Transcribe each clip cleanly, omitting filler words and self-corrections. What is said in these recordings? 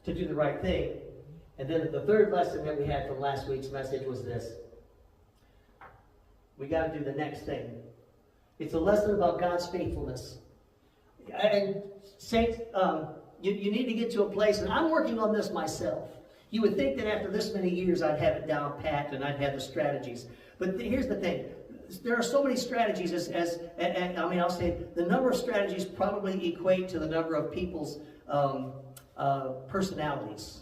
to do the right thing. And then the third lesson that we had from last week's message was this. We got to do the next thing. It's a lesson about God's faithfulness. And saints, you need to get to a place, and I'm working on this myself. You would think that after this many years I'd have it down pat and I'd have the strategies. But here's the thing. There are so many strategies I'll say the number of strategies probably equate to the number of people's personalities.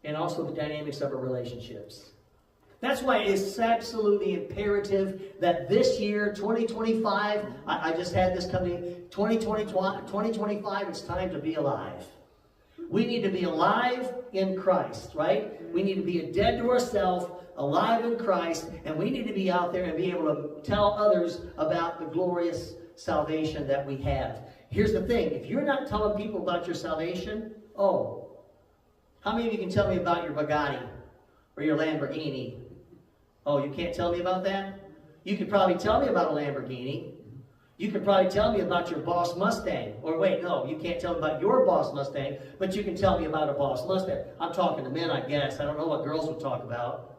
And also the dynamics of our relationships. That's why it's absolutely imperative that this year, 2025, I just had this coming, 2025, it's time to be alive. We need to be alive in Christ, right? We need to be dead to ourselves, alive in Christ, and we need to be out there and be able to tell others about the glorious salvation that we have. Here's the thing, if you're not telling people about your salvation, how many of you can tell me about your Bugatti or your Lamborghini? Oh, you can't tell me about that? You could probably tell me about a Lamborghini. You could probably tell me about your Boss Mustang. Or wait, no, you can't tell me about your Boss Mustang, but you can tell me about a Boss Mustang. I'm talking to men, I guess. I don't know what girls would talk about.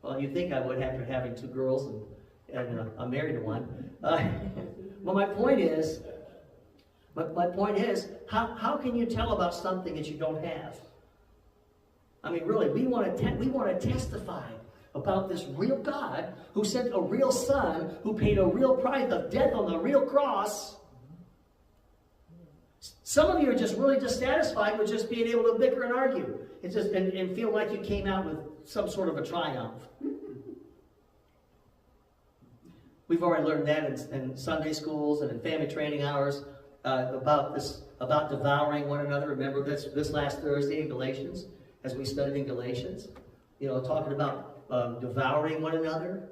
Well, you'd think I would after having 2 girls and I'm married to one. Well, my point is, how can you tell about something that you don't have? I mean, really, we want to testify about this real God who sent a real Son who paid a real price of death on the real cross. Some of you are just really dissatisfied with just being able to bicker and argue. It's just and feel like you came out with some sort of a triumph. We've already learned that in Sunday schools and in family training hours about devouring one another. Remember this last Thursday in Galatians, as we studied in Galatians, talking about devouring one another,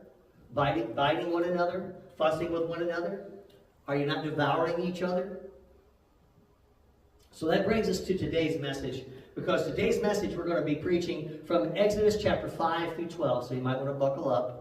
biting one another, fussing with one another. Are you not devouring each other? So that brings us to today's message, because today's message we're going to be preaching from Exodus chapter 5 through 12, so you might want to buckle up.